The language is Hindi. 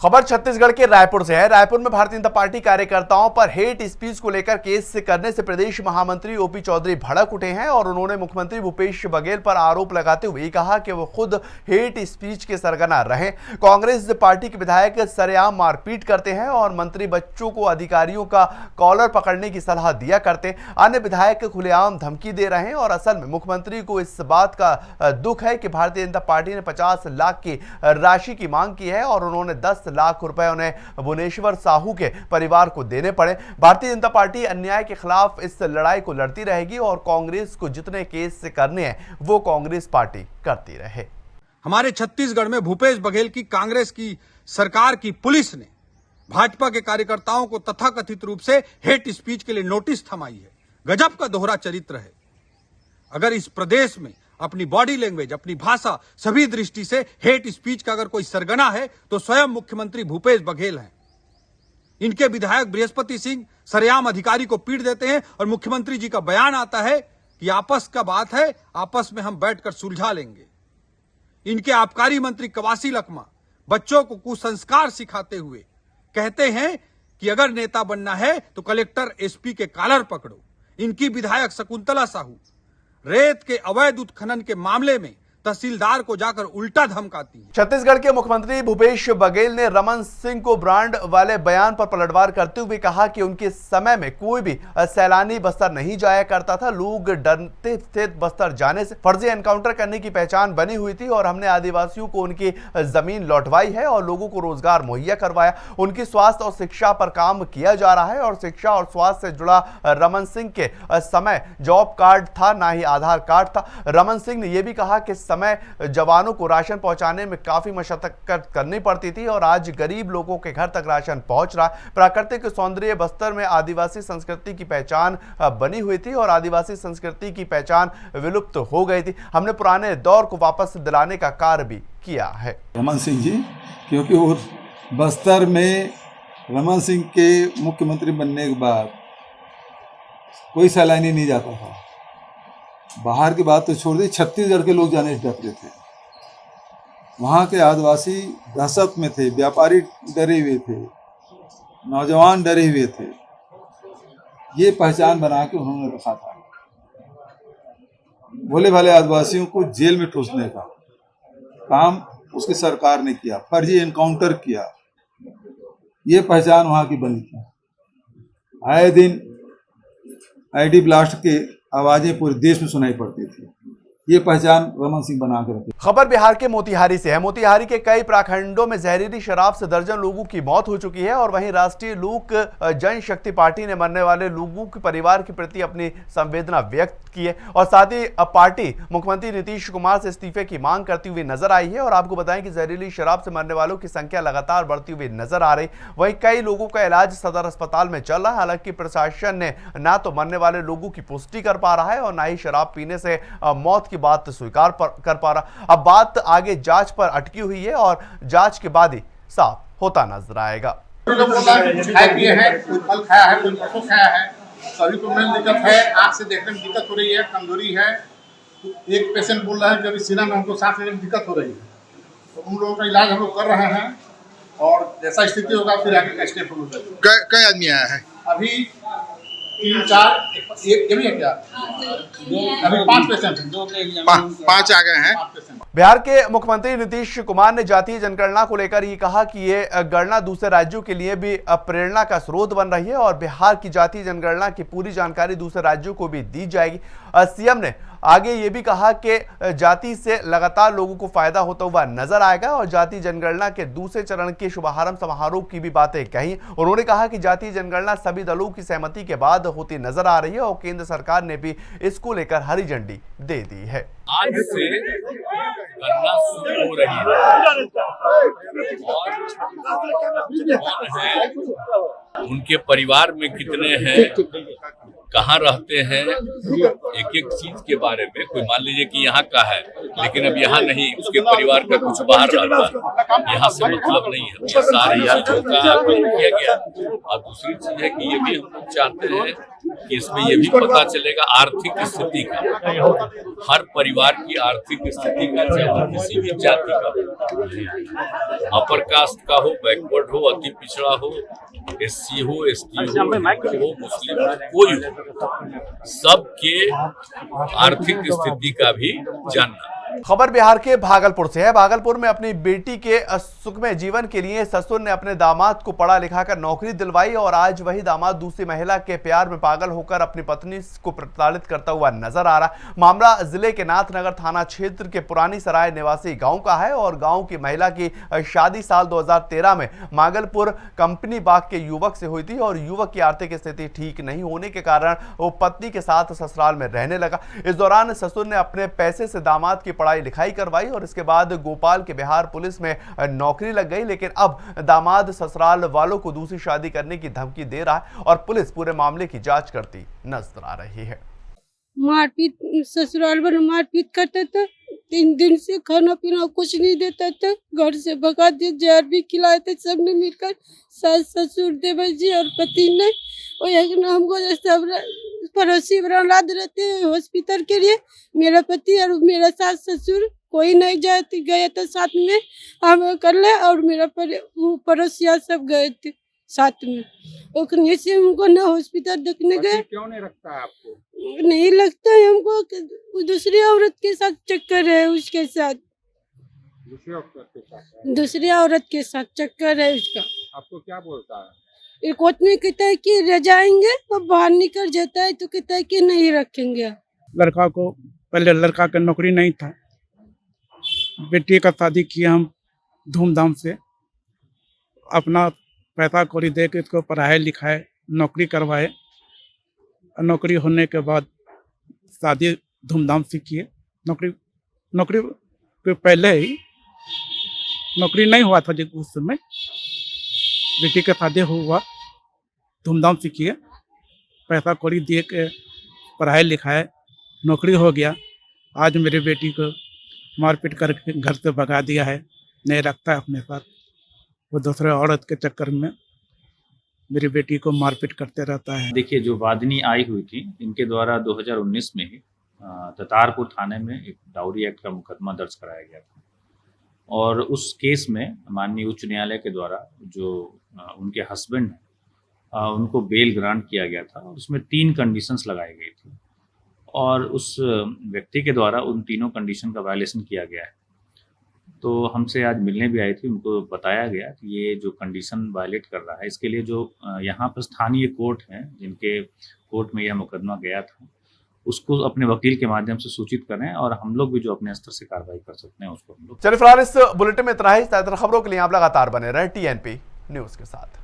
खबर छत्तीसगढ़ के रायपुर से है। रायपुर में भारतीय जनता पार्टी कार्यकर्ताओं पर हेट स्पीच को लेकर केस करने से प्रदेश महामंत्री ओपी चौधरी भड़क उठे हैं और उन्होंने मुख्यमंत्री भूपेश बघेल पर आरोप लगाते हुए कहा कि वो खुद हेट स्पीच के सरगना रहे। कांग्रेस पार्टी के विधायक सरेआम मारपीट करते हैं और मंत्री बच्चों को अधिकारियों का कॉलर पकड़ने की सलाह दिया करते। अन्य विधायक खुलेआम धमकी दे रहे हैं और असल में मुख्यमंत्री को इस बात का दुख है कि भारतीय जनता पार्टी ने 50 लाख की राशि की मांग की है और उन्होंने 10 लाख रुपए उन्हें भुवनेश्वर साहू के परिवार को देने पड़े। भारतीय जनता पार्टी अन्याय के खिलाफ इस लड़ाई को लड़ती रहेगी और कांग्रेस को जितने केस से करने हैं वो कांग्रेस पार्टी करती रहे। हमारे छत्तीसगढ़ में भूपेश बघेल की कांग्रेस की सरकार की पुलिस ने भाजपा के कार्यकर्ताओं को तथाकथित रूप से हेट स्पीच के लिए नोटिस थमाई है। गजब का दोहरा चरित्र है। अगर इस प्रदेश में अपनी बॉडी लैंग्वेज, अपनी भाषा, सभी दृष्टि से हेट स्पीच का अगर कोई सरगना है तो स्वयं मुख्यमंत्री भूपेश बघेल हैं। इनके विधायक बृहस्पति सिंह सरेआम अधिकारी को पीट देते हैं और मुख्यमंत्री जी का बयान आता है कि आपस का बात है, आपस में हम बैठकर सुलझा लेंगे। इनके आबकारी मंत्री कवासी लखमा बच्चों को कुसंस्कार सिखाते हुए कहते हैं कि अगर नेता बनना है तो कलेक्टर, एसपी के कॉलर पकड़ो। इनकी विधायक शकुंतला साहू रेत के अवैध उत्खनन के मामले में तहसीलदार को जाकर उल्टा धमकाती है। छत्तीसगढ़ के मुख्यमंत्री भूपेश बघेल ने रमन सिंह को ब्रांड वाले बयान पर पलटवार करते हुए कहा कि उनके समय में कोई भी सैलानी बस्तर नहीं जाया करता था। लोग डरते थे बस्तर जाने से। फर्जी एनकाउंटर करने की पहचान बनी हुई थी और हमने आदिवासियों को उनकी जमीन लौटवाई है और लोगों को रोजगार मुहैया करवाया। उनकी स्वास्थ्य और शिक्षा पर काम किया जा रहा है और शिक्षा और स्वास्थ्य से जुड़ा रमन सिंह के समय जॉब कार्ड था, ना ही आधार कार्ड था। रमन सिंह ने यह भी कहा कि समय जवानों को राशन पहुंचाने में काफी मशक्कत करनी पड़ती थी और आज गरीब लोगों के घर तक राशन पहुंच रहा है। प्राकृतिक सौंदर्य बस्तर में आदिवासी संस्कृति की पहचान बनी हुई थी और आदिवासी संस्कृति की पहचान विलुप्त हो गई थी। हमने पुराने दौर को वापस दिलाने का कार्य भी किया है। रमन सिंह जी, क्योंकि वो बस्तर में रमन सिंह के मुख्यमंत्री बनने के बाद कोई सैलानी नहीं जाता था। बाहर की बात तो छोड़ दी, छत्तीसगढ़ के लोग जाने से डरते थे। वहाँ के आदिवासी दहशत में थे, व्यापारी डरे हुए थे, नौजवान डरे हुए थे। ये पहचान बना के उन्होंने रखा था। भोले भाले आदिवासियों को जेल में ठूसने का काम उसकी सरकार ने किया, फर्जी एनकाउंटर किया। ये पहचान वहाँ की बनी थी। आए दिन आईडी ब्लास्ट के आवाजें पूरे देश में सुनाई पड़ती थी। ये पहचान रमन सिंह बना कर रखी। खबर बिहार के मोतिहारी से है। मोतिहारी के कई प्रखंडों में जहरीली शराब से दर्जन लोगों की मौत हो चुकी है और वहीं राष्ट्रीय लोक जनशक्ति पार्टी ने मरने वाले लोगों के परिवार के प्रति अपनी संवेदना व्यक्त की है और साथ ही पार्टी मुख्यमंत्री नीतीश कुमार से इस्तीफे की मांग करती हुई नजर आई है। और आपको बताएं कि जहरीली शराब से मरने वालों की संख्या लगातार बढ़ती हुई नजर आ रही। वहीं कई लोगों का इलाज सदर अस्पताल में चल रहा है। हालांकि प्रशासन ने ना तो मरने वाले लोगों की पुष्टि कर पा रहा है और ना ही शराब पीने से मौत की बात स्वीकार कर पा रहा। अब बात आगे जांच पर अटकी हुई है और जांच के बाद ही साफ होता नजर आएगा। खाया है, कोई फल खाया है, कोई पशु खाया है, सभी को मेन दिक्कत है। आँख से देखने में दिक्कत हो रही है, कमजोरी है। एक पेशेंट बोल रहा है कि अभी सीना में हमको सांस लेने में दिक्कत हो रही है, तो उन लोगों का इलाज हम लोग कर रहे हैं और जैसा स्थिति होगा फिर आगे का स्टेप हो जाएगा। कई आदमी आया है अभी 3, 4, एक भी है क्या? अभी 5 पेशेंट हैं, 5 आ गए हैं। बिहार के मुख्यमंत्री नीतीश कुमार ने जातीय जनगणना को लेकर ये कहा कि ये गणना दूसरे राज्यों के लिए भी प्रेरणा का स्रोत बन रही है और बिहार की जातीय जनगणना की पूरी जानकारी दूसरे राज्यों को भी दी जाएगी। सीएम ने आगे ये भी कहा कि जाति से लगातार लोगों को फायदा होता हुआ नजर आएगा और जातीय जनगणना के दूसरे चरण के शुभारंभ समारोह की भी बातें कही। उन्होंने कहा कि जातीय जनगणना सभी दलों की सहमति के बाद होती नजर आ रही है और केंद्र सरकार ने भी इसको लेकर हरी झंडी दे दी है। आज से गणना शुरू हो रही है और उनके परिवार में कितने हैं, कहाँ रहते हैं, एक एक चीज के बारे में। कोई मान लीजिए कि यहाँ का है लेकिन अब यहाँ नहीं, उसके परिवार का कुछ बाहर रहता है, यहाँ से मतलब नहीं है। ये सारी चीजों का आकलन किया गया। और दूसरी चीज है कि ये भी हम लोग चाहते हैं कि इसमें ये भी पता चलेगा आर्थिक स्थिति का, हर परिवार की आर्थिक स्थिति का, चाहे वो किसी भी जाति का, अपर कास्ट का हो, बैकवर्ड हो, अति पिछड़ा हो, SC हो, ST हो, मुस्लिम हो, कोई हो, सबके आर्थिक स्थिति का भी जानना। खबर बिहार के भागलपुर से है। भागलपुर में अपनी बेटी के सुखमय जीवन के लिए ससुर ने अपने दामाद को पढ़ा लिखा कर नौकरी दिलवाई और आज वही दामाद दूसरी महिला के प्यार में पागल होकर अपनी पत्नी को प्रताड़ित करता हुआ नजर आ रहा। मामला जिले के नाथनगर थाना क्षेत्र के पुरानी सराय निवासी गांव का है और गांव की महिला की शादी साल 2013 में मागलपुर कंपनी बाग के युवक से हुई थी और युवक की आर्थिक स्थिति ठीक नहीं होने के कारण वो पत्नी के साथ ससुराल में रहने लगा। इस दौरान ससुर ने अपने पैसे से दामाद की पढ़ाई लिखाई करवाई और इसके बाद गोपाल के बिहार पुलिस में नौकरी लग गई, लेकिन अब दामाद ससुराल वालों को दूसरी शादी करने की धमकी दे रहा है और पुलिस पूरे मामले की जांच करती नजर आ रही है। मारपीट, ससुराल वाले मारपीट करता था, 3 दिन से खाना पीना कुछ नहीं देता था, घर से भगा दिए, जहर भी खिलाए थे सबने मिलकर, सास ससुर देवर जी और पति ने। और हमको सब पड़ोसी बना रहते हैं हॉस्पिटल के लिए। मेरा पति और मेरा सास ससुर कोई नहीं गए थे साथ में, हम कर ले और मेरा पड़ोसिया सब गए थे साथ में। और से हमको ना हॉस्पिटल देखने गए। क्यों नहीं रखता है आपको? नहीं लगता है हमको, दूसरी औरत के साथ चक्कर है, उसके साथ दूसरी औरत के साथ चक्कर है उसका। आपको क्या बोलता है? ये कोर्ट में कहता है कि रह जाएंगे और बाहर निकल जाता है तो कहता है कि नहीं रखेंगे। लड़का को पहले लड़का का नौकरी नहीं था, बेटी का शादी किया हम धूमधाम से, अपना पैसा कौड़ी दे के इसको पढ़ाए लिखाए नौकरी करवाए। नौकरी होने के बाद शादी धूमधाम से किए। नौकरी के पहले ही नौकरी नहीं हुआ था, उस समय बेटी का शादी हुआ, धूमधाम से किए, पैसा कौड़ी दे के पढ़ाई लिखाए, नौकरी हो गया। आज मेरी बेटी को मारपीट करके घर से भगा दिया है, नहीं रखता है अपने साथ। वो दूसरे औरत के चक्कर में मेरी बेटी को मारपीट करते रहता है। देखिए, जो वादिनी आई हुई थी, इनके द्वारा 2019 में ही ततारपुर थाने में एक डाउरी एक्ट का मुकदमा दर्ज कराया गया था और उस केस में माननीय उच्च न्यायालय के द्वारा जो उनके हस्बैंड हैं उनको बेल ग्रांट किया गया था और उसमें 3 कंडीशंस लगाई गई थी और उस व्यक्ति के द्वारा उन तीनों कंडीशन का वायलेशन किया गया है। तो हमसे आज मिलने भी आई थी, उनको बताया गया कि ये जो कंडीशन वायलेट कर रहा है, इसके लिए जो यहाँ पर स्थानीय कोर्ट हैं जिनके कोर्ट में यह मुकदमा गया था, उसको अपने वकील के माध्यम से सूचित करें और हम लोग भी जो अपने स्तर से कार्रवाई कर सकते हैं उसको हम लोग। चलिए फिलहाल इस बुलेटिन में इतना ही। ज्यादातर खबरों के लिए आप लगातार बने रहें TNP न्यूज के साथ।